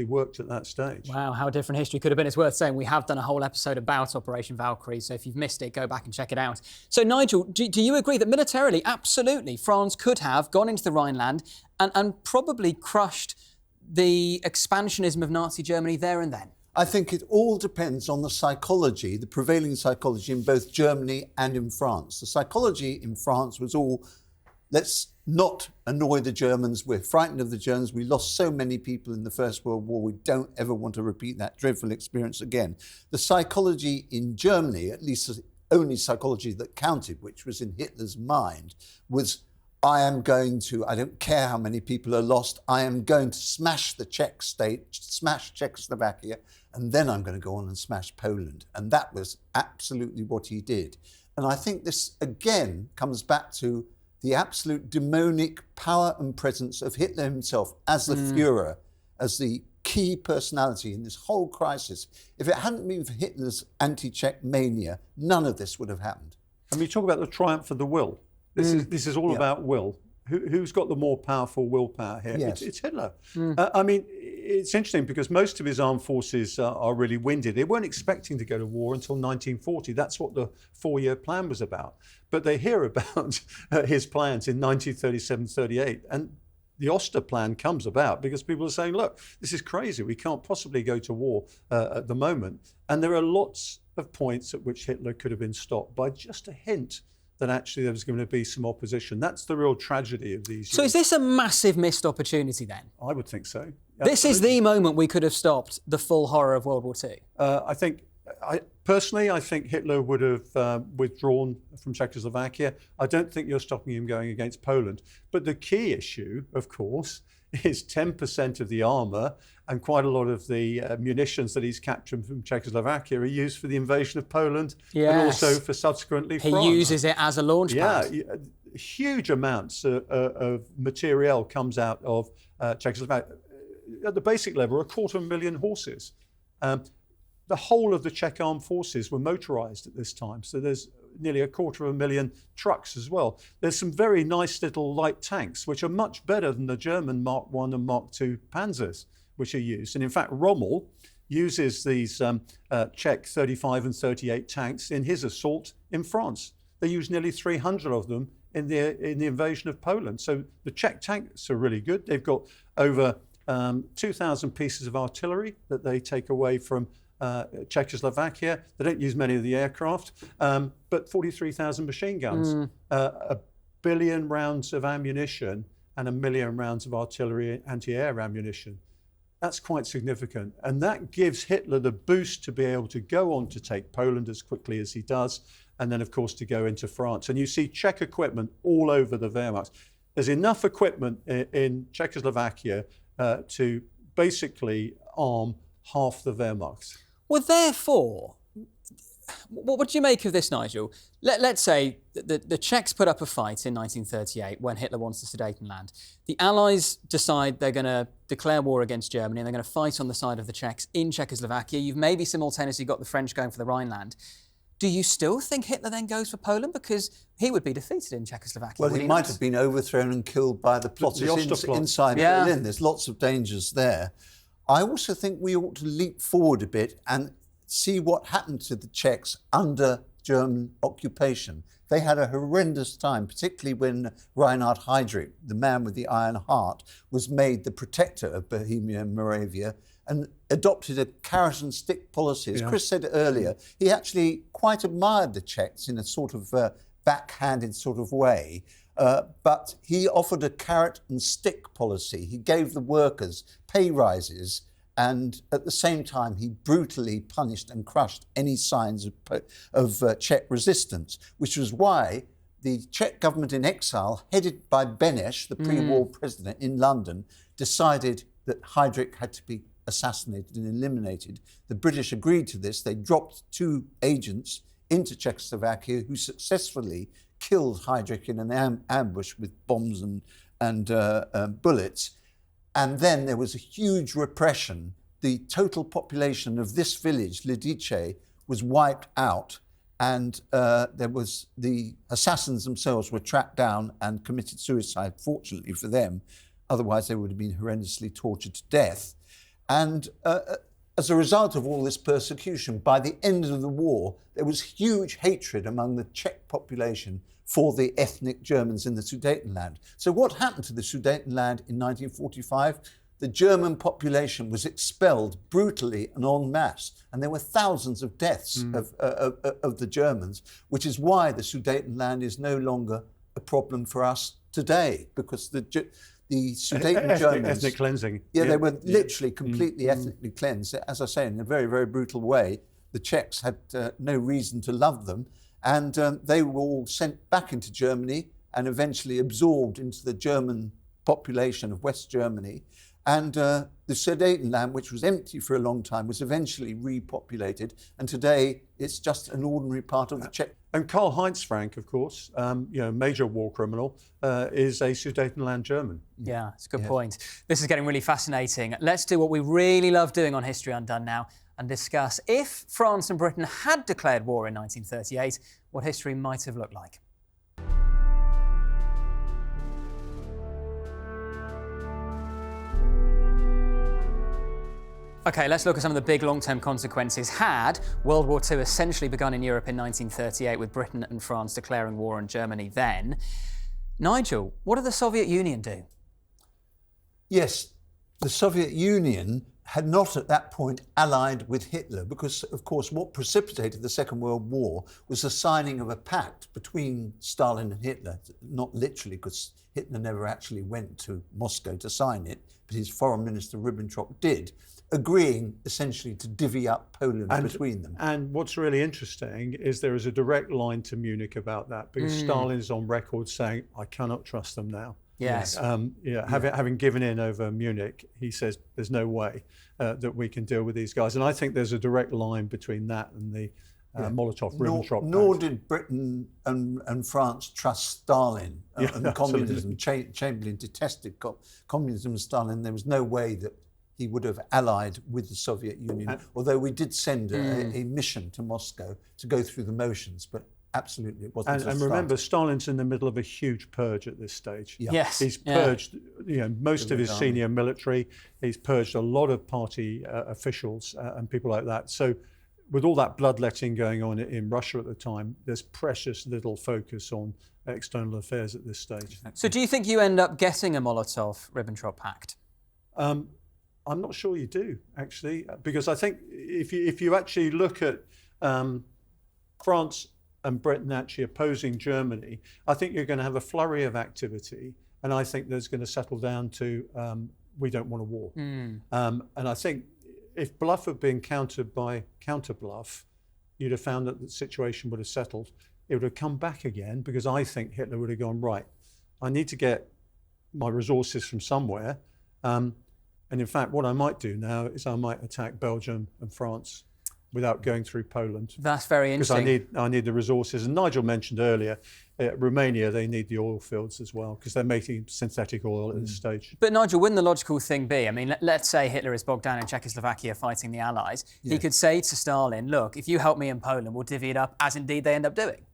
worked at that stage. Wow, how different history could have been. It's worth saying we have done a whole episode about Operation Valkyrie, so if you've missed it, go back and check it out. So Nigel, do you agree that militarily, absolutely, France could have gone into the Rhineland and probably crushed the expansionism of Nazi Germany there and then? I think it all depends on the psychology, the prevailing psychology in both Germany and in France. The psychology in France was all, let's not annoy the Germans. We're frightened of the Germans. We lost so many people in the First World War. We don't ever want to repeat that dreadful experience again. The psychology in Germany, at least the only psychology that counted, which was in Hitler's mind, was I don't care how many people are lost, I am going to smash the Czech state, smash Czechoslovakia, and then I'm going to go on and smash Poland. And that was absolutely what he did. And I think this, again, comes back to the absolute demonic power and presence of Hitler himself as the Führer, as the key personality in this whole crisis. If it hadn't been for Hitler's anti-Czech mania, none of this would have happened. And we talk about the triumph of the will. This is all about will. Who's got the more powerful willpower here? Yes. It's Hitler. I mean, it's interesting because most of his armed forces are really winded. They weren't expecting to go to war until 1940. That's what the 4-year plan was about. But they hear about his plans in 1937-38. And the Oster plan comes about because people are saying, look, this is crazy. We can't possibly go to war at the moment. And there are lots of points at which Hitler could have been stopped by just a hint that actually there was going to be some opposition. That's the real tragedy of these years. So is this a massive missed opportunity then? I would think so. This is the moment we could have stopped the full horror of World War II. Personally, I think Hitler would have withdrawn from Czechoslovakia. I don't think you're stopping him going against Poland. But the key issue, of course, is 10% of the armour and quite a lot of the munitions that he's captured from Czechoslovakia are used for the invasion of Poland and also for subsequently France. He uses it as a launch pad. Yeah, huge amounts of materiel comes out of Czechoslovakia. At the basic level, 250,000 horses. The whole of the Czech armed forces were motorised at this time. So there's nearly 250,000 trucks as well. There's some very nice little light tanks, which are much better than the German Mark I and Mark II Panzers, which are used. And in fact, Rommel uses these Czech 35 and 38 tanks in his assault in France. They use nearly 300 of them in the invasion of Poland. So the Czech tanks are really good. They've got over 2,000 pieces of artillery that they take away from Czechoslovakia. They don't use many of the aircraft, but 43,000 machine guns, 1 billion rounds of ammunition and 1 million rounds of artillery anti-air ammunition. That's quite significant. And that gives Hitler the boost to be able to go on to take Poland as quickly as he does, and then, of course, to go into France. And you see Czech equipment all over the Wehrmacht. There's enough equipment in Czechoslovakia to basically arm half the Wehrmacht. Well, therefore, what do you make of this, Nigel? Let's say the Czechs put up a fight in 1938 when Hitler wants the Sudetenland. The Allies decide they're going to declare war against Germany and they're going to fight on the side of the Czechs in Czechoslovakia. You've maybe simultaneously got the French going for the Rhineland. Do you still think Hitler then goes for Poland? Because he would be defeated in Czechoslovakia. Well, he might have been overthrown and killed by the plotters inside Berlin. There's lots of dangers there. I also think we ought to leap forward a bit and see what happened to the Czechs under German occupation. They had a horrendous time, particularly when Reinhard Heydrich, the man with the iron heart, was made the protector of Bohemia and Moravia and adopted a carrot and stick policy. As Chris said earlier, he actually quite admired the Czechs in a sort of backhanded sort of way. But he offered a carrot and stick policy. He gave the workers pay rises, and at the same time, he brutally punished and crushed any signs of Czech resistance, which was why the Czech government in exile, headed by Beneš, the pre-war president in London, decided that Heydrich had to be assassinated and eliminated. The British agreed to this. They dropped 2 agents into Czechoslovakia who successfully killed Heydrich in an ambush with bombs bullets. And then there was a huge repression. The total population of this village, Lidice, was wiped out. And the assassins themselves were tracked down and committed suicide, fortunately for them. Otherwise, they would have been horrendously tortured to death. And as a result of all this persecution, by the end of the war, there was huge hatred among the Czech population for the ethnic Germans in the Sudetenland. So what happened to the Sudetenland in 1945? The German population was expelled brutally and en masse, and there were thousands of deaths of the Germans, which is why the Sudetenland is no longer a problem for us today, because the Sudeten Germans... Ethnic cleansing. Yeah, they were literally completely ethnically cleansed. As I say, in a very, very brutal way. The Czechs had no reason to love them, and they were all sent back into Germany and eventually absorbed into the German population of West Germany. And the Sudetenland, which was empty for a long time, was eventually repopulated. And today, it's just an ordinary part of the Czech. And Karl-Heinz Frank, of course, major war criminal, is a Sudetenland German. Yeah, it's a good point. This is getting really fascinating. Let's do what we really love doing on History Undone now and discuss if France and Britain had declared war in 1938, what history might have looked like. OK, let's look at some of the big long-term consequences. Had World War II essentially begun in Europe in 1938 with Britain and France declaring war on Germany then? Nigel, what did the Soviet Union do? Yes, the Soviet Union had not at that point allied with Hitler because, of course, what precipitated the Second World War was the signing of a pact between Stalin and Hitler. Not literally, because Hitler never actually went to Moscow to sign it, but his foreign minister Ribbentrop did, agreeing essentially to divvy up Poland between them. And what's really interesting is there is a direct line to Munich about that, because Stalin is on record saying, I cannot trust them now. Yes. Having given in over Munich, he says there's no way that we can deal with these guys. And I think there's a direct line between that and the Molotov-Ribbentrop pact. Nor did Britain and France trust Stalin and communism. Chamberlain detested communism and Stalin. There was no way that he would have allied with the Soviet Union, although we did send a mission to Moscow to go through the motions, but absolutely it wasn't. And remember, Stalin's in the middle of a huge purge at this stage. Yeah. Yes. He's purged most of his senior military. He's purged a lot of party officials and people like that. So with all that bloodletting going on in Russia at the time, there's precious little focus on external affairs at this stage. So do you think you end up getting a Molotov-Ribbentrop pact? I'm not sure you do, actually, because I think if you actually look at France and Britain actually opposing Germany, I think you're going to have a flurry of activity, and I think there's going to settle down to we don't want a war. And I think if bluff had been countered by counter-bluff, you'd have found that the situation would have settled. It would have come back again, because I think Hitler would have gone, right, I need to get my resources from somewhere. And in fact, what I might do now is I might attack Belgium and France without going through Poland. That's very interesting. Because I need the resources. And Nigel mentioned earlier, Romania, they need the oil fields as well, because they're making synthetic oil at this stage. But Nigel, wouldn't the logical thing be, I mean, let's say Hitler is bogged down in Czechoslovakia fighting the Allies. He could say to Stalin, look, if you help me in Poland, we'll divvy it up, as indeed they end up doing.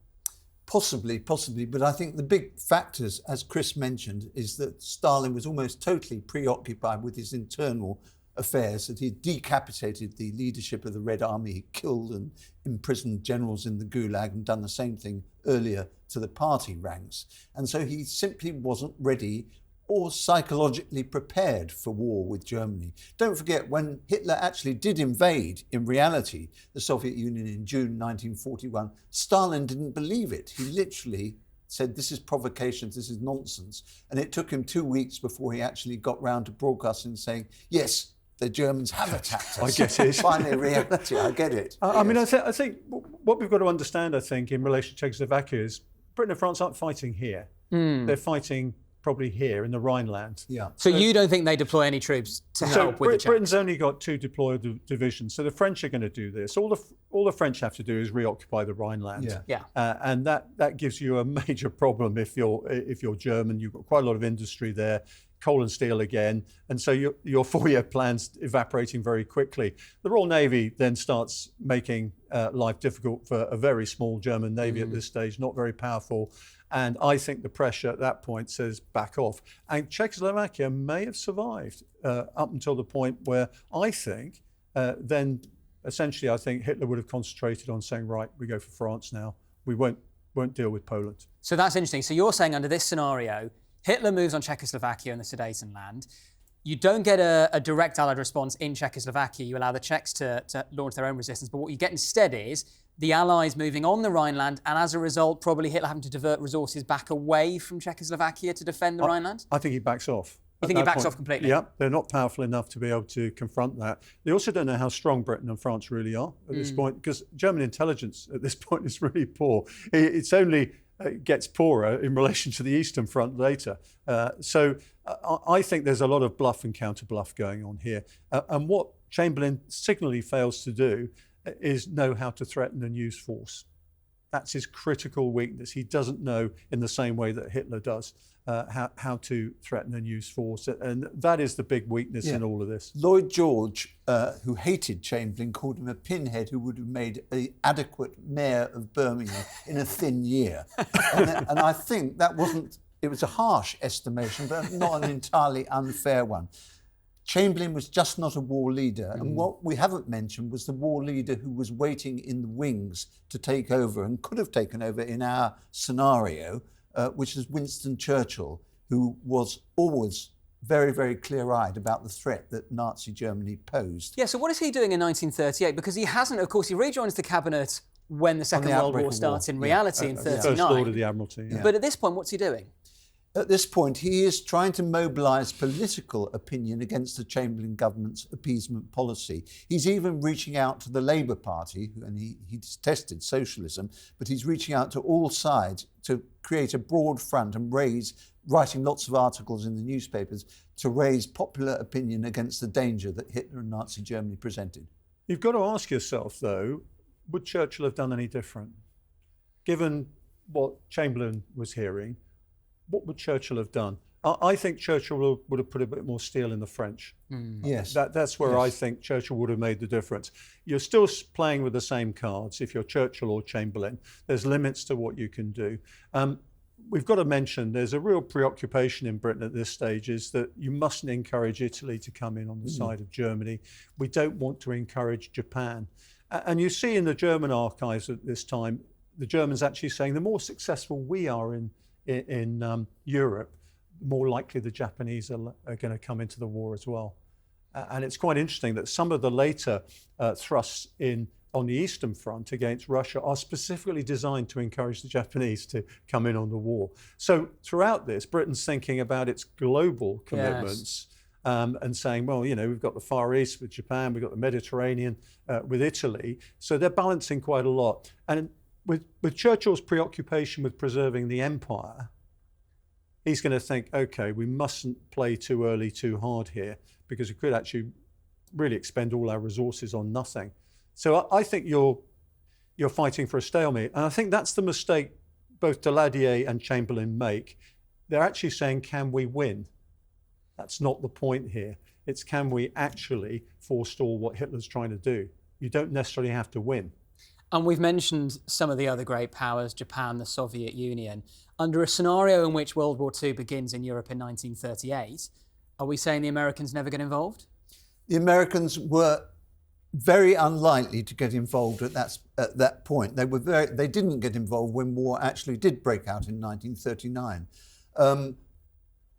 Possibly, but I think the big factors, as Chris mentioned, is that Stalin was almost totally preoccupied with his internal affairs, that he decapitated the leadership of the Red Army, he killed and imprisoned generals in the Gulag and done the same thing earlier to the party ranks. And so he simply wasn't ready or psychologically prepared for war with Germany. Don't forget, when Hitler actually did invade, in reality, the Soviet Union in June 1941, Stalin didn't believe it. He literally said, this is provocation, this is nonsense. And it took him 2 weeks before he actually got round to broadcasting saying, yes, the Germans have attacked us. I get it. Finally, reality, I get it. I mean, I think what we've got to understand, I think, in relation to Czechoslovakia is Britain and France aren't fighting here. They're fighting probably here in the Rhineland. Yeah. So you don't think they deploy any troops to help with the Czechs? Britain's only got 2 deployed divisions, so the French are going to do this. All the French have to do is reoccupy the Rhineland. Yeah. And that gives you a major problem if you're German. You've got quite a lot of industry there, coal and steel again, and so your 4-year plan's evaporating very quickly. The Royal Navy then starts making life difficult for a very small German Navy at this stage, not very powerful. And I think the pressure at that point says back off. And Czechoslovakia may have survived up until the point where I think then essentially I think Hitler would have concentrated on saying, right, we go for France now. We won't deal with Poland. So that's interesting. So you're saying under this scenario, Hitler moves on Czechoslovakia and the Sudetenland. You don't get a direct Allied response in Czechoslovakia. You allow the Czechs to launch their own resistance. But what you get instead is the Allies moving on the Rhineland, and as a result, probably Hitler having to divert resources back away from Czechoslovakia to defend the Rhineland? I think he backs off. You think he backs off completely? Yeah, they're not powerful enough to be able to confront that. They also don't know how strong Britain and France really are at this point, because German intelligence at this point is really poor. It's only gets poorer in relation to the Eastern Front later. So I think there's a lot of bluff and counter bluff going on here. And what Chamberlain signally fails to do is know how to threaten and use force. That's his critical weakness. He doesn't know in the same way that Hitler does how to threaten and use force. And that is the big weakness in all of this. Lloyd George, who hated Chamberlain, called him a pinhead who would have made an adequate mayor of Birmingham in a thin year. And I think it was a harsh estimation, but not an entirely unfair one. Chamberlain was just not a war leader. And what we haven't mentioned was the war leader who was waiting in the wings to take over and could have taken over in our scenario, which is Winston Churchill, who was always very, very clear-eyed about the threat that Nazi Germany posed. Yeah, so what is he doing in 1938? Because he hasn't, of course, he rejoins the cabinet when the Second World War starts in reality in 39. First Lord of the Admiralty. Yeah. But at this point, what's he doing? At this point, he is trying to mobilise political opinion against the Chamberlain government's appeasement policy. He's even reaching out to the Labour Party, and he detested socialism, but he's reaching out to all sides to create a broad front and writing lots of articles in the newspapers to raise popular opinion against the danger that Hitler and Nazi Germany presented. You've got to ask yourself, though, would Churchill have done any different? Given what Chamberlain was hearing, what would Churchill have done? I think Churchill would have put a bit more steel in the French. Yes. That's where I think Churchill would have made the difference. You're still playing with the same cards if you're Churchill or Chamberlain. There's limits to what you can do. We've got to mention there's a real preoccupation in Britain at this stage is that you mustn't encourage Italy to come in on the side of Germany. We don't want to encourage Japan. And you see in the German archives at this time, the Germans actually saying the more successful we are in Europe, the more likely the Japanese are going to come into the war as well. And it's quite interesting that some of the later thrusts on the Eastern Front against Russia are specifically designed to encourage the Japanese to come in on the war. So throughout this, Britain's thinking about its global commitments and saying, well, we've got the Far East with Japan, we've got the Mediterranean with Italy. So they're balancing quite a lot. And with Churchill's preoccupation with preserving the empire, he's going to think, okay, we mustn't play too early, too hard here, because we could actually really expend all our resources on nothing. So I think you're fighting for a stalemate. And I think that's the mistake both Daladier and Chamberlain make. They're actually saying, can we win? That's not the point here. It's can we actually forestall what Hitler's trying to do? You don't necessarily have to win. And we've mentioned some of the other great powers, Japan, the Soviet Union. Under a scenario in which World War II begins in Europe in 1938, are we saying the Americans never get involved? The Americans were very unlikely to get involved at that point. They didn't get involved when war actually did break out in 1939.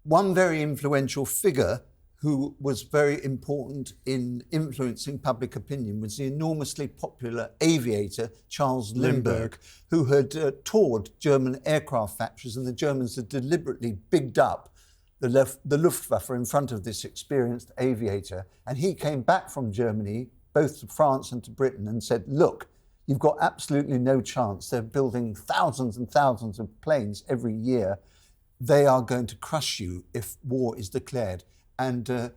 One very influential figure who was very important in influencing public opinion was the enormously popular aviator Charles Lindbergh, who had toured German aircraft factories, and the Germans had deliberately bigged up the Luftwaffe in front of this experienced aviator. And he came back from Germany, both to France and to Britain, and said, look, you've got absolutely no chance. They're building thousands and thousands of planes every year. they are going to crush you if war is declared. And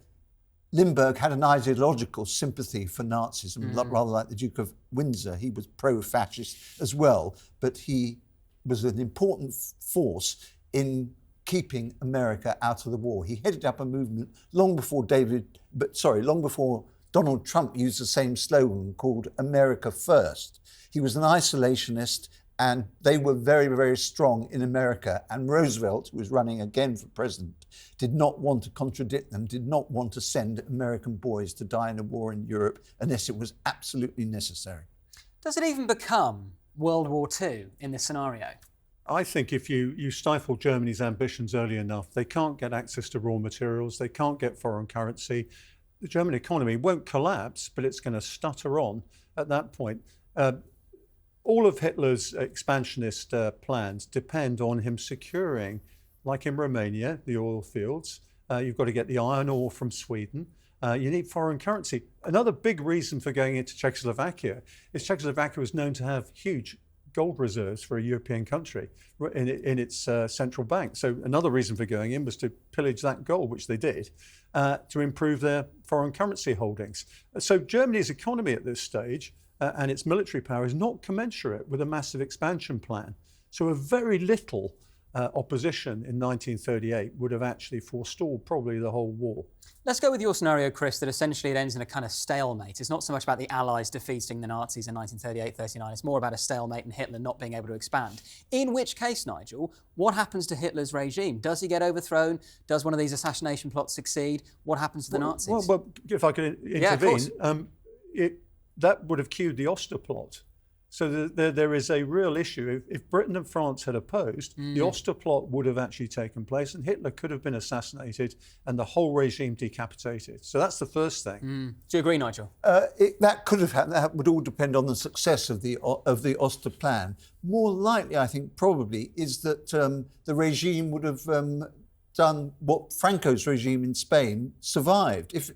Limburg had an ideological sympathy for Nazism, rather like the Duke of Windsor. He was pro-fascist as well, but he was an important force in keeping America out of the war. He headed up a movement long before Donald Trump used the same slogan called America First. He was an isolationist, and they were very, very strong in America. And Roosevelt, who was running again for president, did not want to contradict them, did not want to send American boys to die in a war in Europe unless it was absolutely necessary. Does it even become World War II in this scenario? I think if you stifle Germany's ambitions early enough, they can't get access to raw materials, they can't get foreign currency. The German economy won't collapse, but it's going to stutter on at that point. All of Hitler's expansionist plans depend on him securing, like in Romania, the oil fields. You've got to get the iron ore from Sweden. You need foreign currency. Another big reason for going into Czechoslovakia is Czechoslovakia was known to have huge gold reserves for a European country in its central bank. So another reason for going in was to pillage that gold, which they did, to improve their foreign currency holdings. So Germany's economy at this stage and its military power is not commensurate with a massive expansion plan. So a very little opposition in 1938 would have actually forestalled probably the whole war. Let's go with your scenario, Chris, that essentially it ends in a kind of stalemate. It's not so much about the Allies defeating the Nazis in 1938-39, it's more about a stalemate and Hitler not being able to expand. In which case, Nigel, what happens to Hitler's regime? Does he get overthrown? Does one of these assassination plots succeed? What happens to the Nazis? Well, if I could intervene, that would have cued the Oster plot. So there is a real issue. If Britain and France had opposed, the Oster plot would have actually taken place and Hitler could have been assassinated and the whole regime decapitated. So that's the first thing. Do you agree, Nigel? That could have happened. That would all depend on the success of the Oster plan. More likely, I think, probably, is that the regime would have done what Franco's regime in Spain survived. If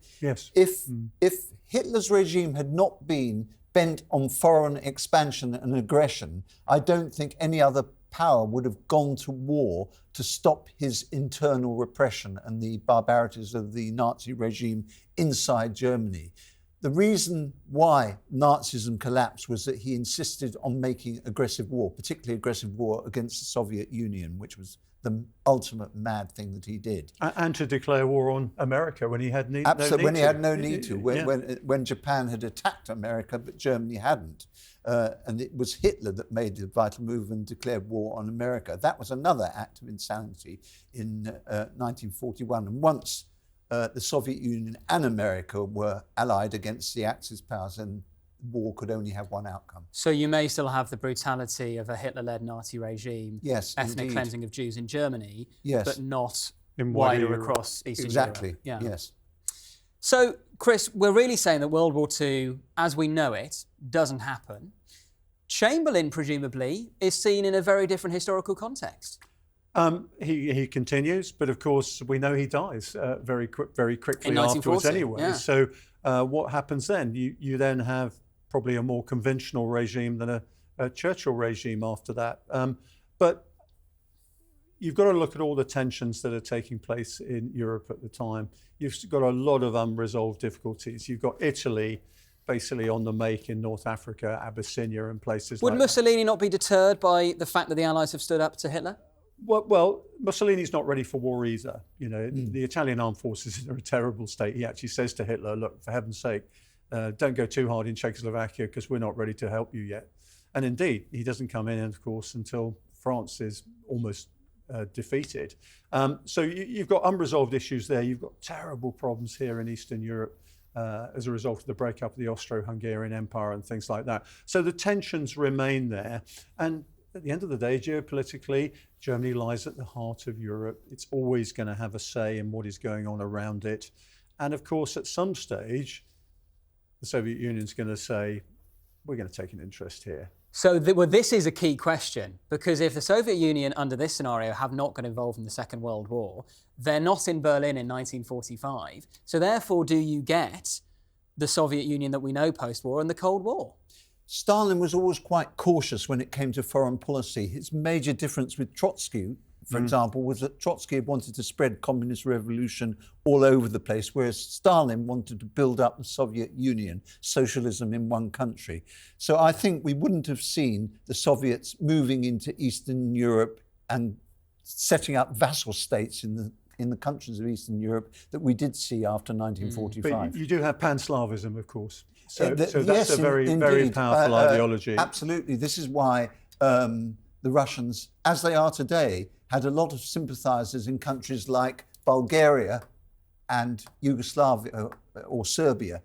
Hitler's regime had not been bent on foreign expansion and aggression, I don't think any other power would have gone to war to stop his internal repression and the barbarities of the Nazi regime inside Germany. The reason why Nazism collapsed was that he insisted on making aggressive war, particularly aggressive war against the Soviet Union, which was the ultimate mad thing that he did. And to declare war on America when he had no need to. When Japan had attacked America, but Germany hadn't. And it was Hitler that made the vital move and declared war on America. That was another act of insanity in 1941. And once the Soviet Union and America were allied against the Axis powers, and war could only have one outcome. So you may still have the brutality of a Hitler-led Nazi regime, yes, ethnic indeed. cleansing of Jews in Germany, yes, but not in wider across Eastern exactly. Europe. Yes. So, Chris, we're really saying that World War II, as we know it, doesn't happen. Chamberlain, presumably, is seen in a very different historical context. He continues, but of course we know he dies very quickly in afterwards anyway. Yeah. So what happens then? You then have probably a more conventional regime than a Churchill regime after that. But you've got to look at all the tensions that are taking place in Europe at the time. You've got a lot of unresolved difficulties. You've got Italy basically on the make in North Africa, Abyssinia and places like that. Would Mussolini not be deterred by the fact that the Allies have stood up to Hitler? Well, Mussolini's not ready for war either. You know, the Italian armed forces are in a terrible state. He actually says to Hitler, look, for heaven's sake, don't go too hard in Czechoslovakia because we're not ready to help you yet. And indeed, he doesn't come in, of course, until France is almost defeated. So you've got unresolved issues there. You've got terrible problems here in Eastern Europe as a result of the breakup of the Austro-Hungarian Empire and things like that. So the tensions remain there. And at the end of the day, geopolitically, Germany lies at the heart of Europe. It's always going to have a say in what is going on around it. And of course, at some stage, the Soviet Union's going to say, we're going to take an interest here. So this is a key question, because if the Soviet Union, under this scenario, have not got involved in the Second World War, they're not in Berlin in 1945. So therefore, do you get the Soviet Union that we know post-war and the Cold War? Stalin was always quite cautious when it came to foreign policy. His major difference with Trotsky for example, was that Trotsky wanted to spread communist revolution all over the place, whereas Stalin wanted to build up the Soviet Union, socialism in one country. So I think we wouldn't have seen the Soviets moving into Eastern Europe and setting up vassal states in the countries of Eastern Europe that we did see after 1945. But you do have pan-Slavism, of course. So that's yes, a very indeed. powerful ideology. Absolutely. This is why the Russians, as they are today, had a lot of sympathizers in countries like Bulgaria and Yugoslavia or Serbia,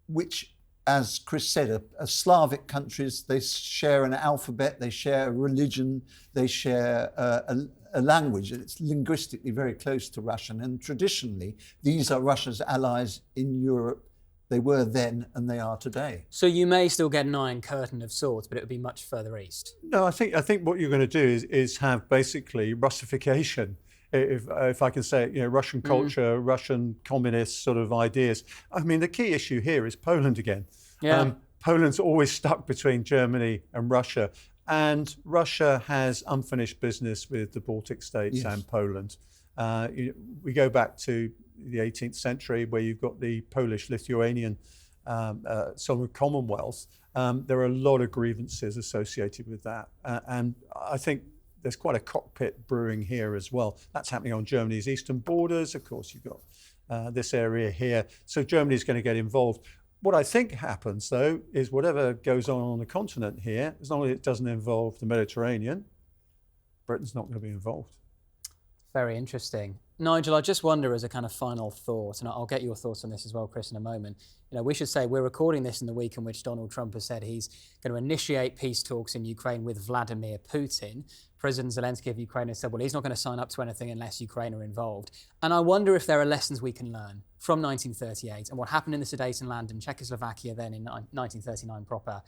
which, as Chris said, are Slavic countries. They share an alphabet, they share a religion, they share a language. It's linguistically very close to Russian. And traditionally, these are Russia's allies in Europe. They were then and they are today. So you may still get an Iron Curtain of sorts, but it would be much further east. No, I think what you're going to do is have basically Russification, if I can say it, Russian culture, Russian communist sort of ideas. I mean, the key issue here is Poland again. Yeah. Poland's always stuck between Germany and Russia, and Russia has unfinished business with the Baltic states and Poland. We go back to the 18th century, where you've got the Polish-Lithuanian sort of Commonwealth. There are a lot of grievances associated with that. And I think there's quite a cockpit brewing here as well. That's happening on Germany's eastern borders. Of course, you've got this area here. So Germany's going to get involved. What I think happens, though, is whatever goes on the continent here, as long as it doesn't involve the Mediterranean, Britain's not going to be involved. Very interesting. Nigel, I just wonder, as a kind of final thought, and I'll get your thoughts on this as well, Chris, in a moment. We should say we're recording this in the week in which Donald Trump has said he's going to initiate peace talks in Ukraine with Vladimir Putin. President Zelensky of Ukraine has said, well, he's not going to sign up to anything unless Ukraine are involved. And I wonder if there are lessons we can learn from 1938 and what happened in the Sudetenland and Czechoslovakia then in 1939 proper,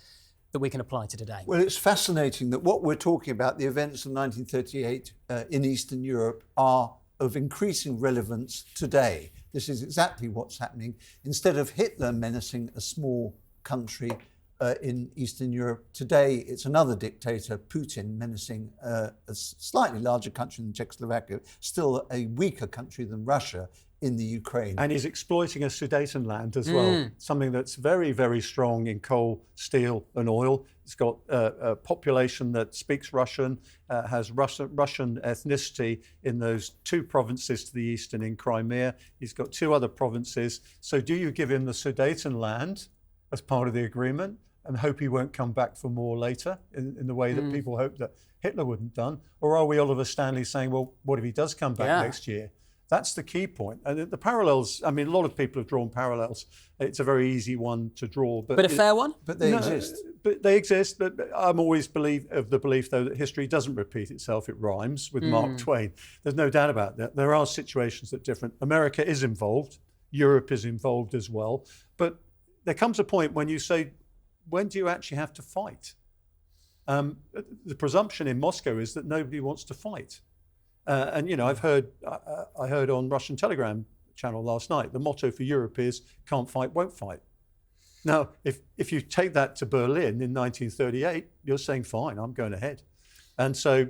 that we can apply to today. Well, it's fascinating that what we're talking about, the events of 1938 in Eastern Europe, are of increasing relevance today. This is exactly what's happening. Instead of Hitler menacing a small country in Eastern Europe, today it's another dictator, Putin, menacing a slightly larger country than Czechoslovakia, still a weaker country than Russia, in the Ukraine. And he's exploiting a Sudetenland as well, something that's very, very strong in coal, steel and oil. It's got a population that speaks Russian, has Russian ethnicity in those two provinces to the east and in Crimea. He's got two other provinces. So do you give him the Sudetenland as part of the agreement and hope he won't come back for more later in the way that people hope that Hitler wouldn't done? Or are we Oliver Stanley saying, well, what if he does come back next year? That's the key point. And the parallels, I mean, a lot of people have drawn parallels. It's a very easy one to draw. But a fair one? But they exist. But they exist. But I'm always of the belief, though, that history doesn't repeat itself. It rhymes with Mark Twain. There's no doubt about that. There are situations that are different. America is involved. Europe is involved as well. But there comes a point when you say, when do you actually have to fight? The presumption in Moscow is that nobody wants to fight. And I heard on Russian Telegram channel last night, the motto for Europe is "Can't fight, won't fight." Now, if you take that to Berlin in 1938, you're saying, "Fine, I'm going ahead." And so,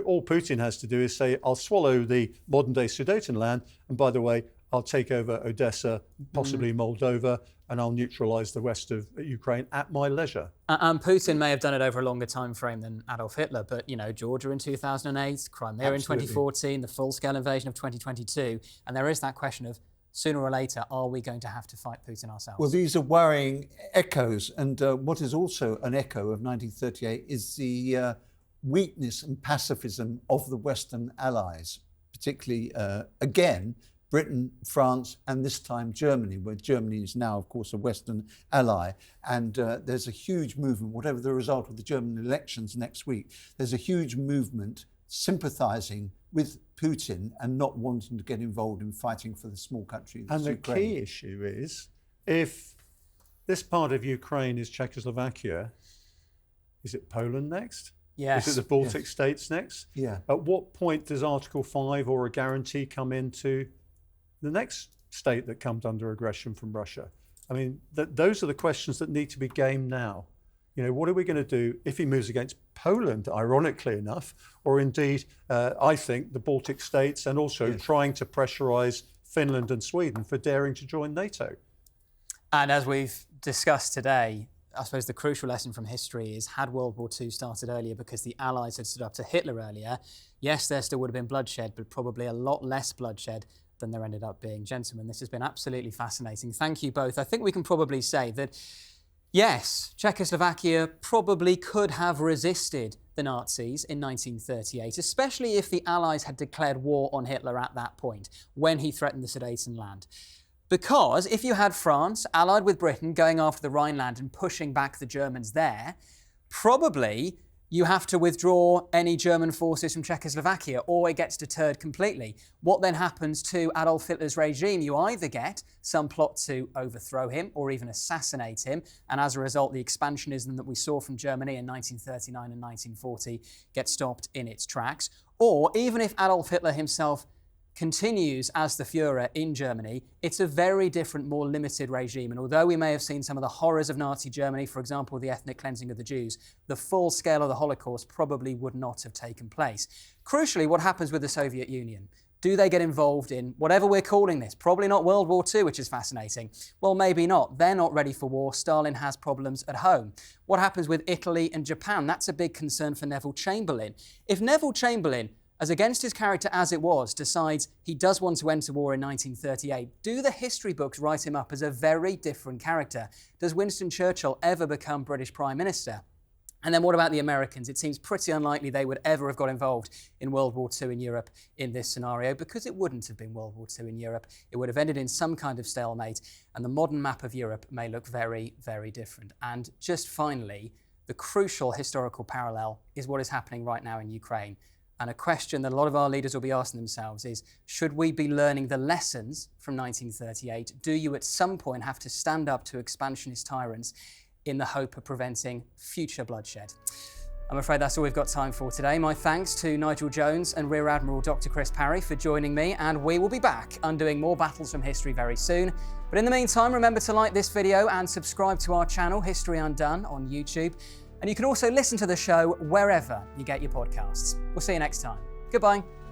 all Putin has to do is say, "I'll swallow the modern-day Sudetenland, and by the way, I'll take over Odessa, possibly Moldova, and I'll neutralize the rest of Ukraine at my leisure." And Putin may have done it over a longer time frame than Adolf Hitler, but Georgia in 2008, Crimea in 2014, the full-scale invasion of 2022, and there is that question of, sooner or later, are we going to have to fight Putin ourselves? Well, these are worrying echoes, and what is also an echo of 1938 is the weakness and pacifism of the Western allies, particularly, again, Britain, France, and this time Germany, where Germany is now, of course, a Western ally. And there's a huge movement, whatever the result of the German elections next week, there's a huge movement sympathizing with Putin and not wanting to get involved in fighting for the small country that's Ukraine. And the key issue is, if this part of Ukraine is Czechoslovakia, is it Poland next? Yes. Is it the Baltic states next? Yeah. At what point does Article 5 or a guarantee come into the next state that comes under aggression from Russia? I mean, those are the questions that need to be gamed now. what are we going to do if he moves against Poland, ironically enough, or indeed, I think, the Baltic states, and also trying to pressurise Finland and Sweden for daring to join NATO? And as we've discussed today, I suppose the crucial lesson from history is, had World War II started earlier because the Allies had stood up to Hitler earlier, yes, there still would have been bloodshed, but probably a lot less bloodshed than there ended up being. Gentlemen, this has been absolutely fascinating. Thank you both. I think we can probably say that, yes, Czechoslovakia probably could have resisted the Nazis in 1938, especially if the Allies had declared war on Hitler at that point, when he threatened the Sudetenland. Because if you had France, allied with Britain, going after the Rhineland and pushing back the Germans there, probably you have to withdraw any German forces from Czechoslovakia, or it gets deterred completely. What then happens to Adolf Hitler's regime? You either get some plot to overthrow him or even assassinate him, and as a result, the expansionism that we saw from Germany in 1939 and 1940 gets stopped in its tracks. Or even if Adolf Hitler himself continues as the Führer in Germany, it's a very different, more limited regime. And although we may have seen some of the horrors of Nazi Germany, for example, the ethnic cleansing of the Jews, the full scale of the Holocaust probably would not have taken place. Crucially, what happens with the Soviet Union? Do they get involved in whatever we're calling this? Probably not World War II, which is fascinating. Well, maybe not. They're not ready for war. Stalin has problems at home. What happens with Italy and Japan? That's a big concern for Neville Chamberlain. If Neville Chamberlain, as against his character as it was, decides he does want to enter war in 1938, do the history books write him up as a very different character? Does Winston Churchill ever become British Prime Minister? And then what about the Americans? It seems pretty unlikely they would ever have got involved in World War II in Europe in this scenario, because it wouldn't have been World War II in Europe. It would have ended in some kind of stalemate, and the modern map of Europe may look very, very different. And just finally, the crucial historical parallel is what is happening right now in Ukraine. And a question that a lot of our leaders will be asking themselves is, should we be learning the lessons from 1938? Do you at some point have to stand up to expansionist tyrants in the hope of preventing future bloodshed? I'm afraid that's all we've got time for today. My thanks to Nigel Jones and Rear Admiral Dr. Chris Parry for joining me, and we will be back undoing more battles from history very soon. But in the meantime, remember to like this video and subscribe to our channel, History Undone, on YouTube. And you can also listen to the show wherever you get your podcasts. We'll see you next time. Goodbye.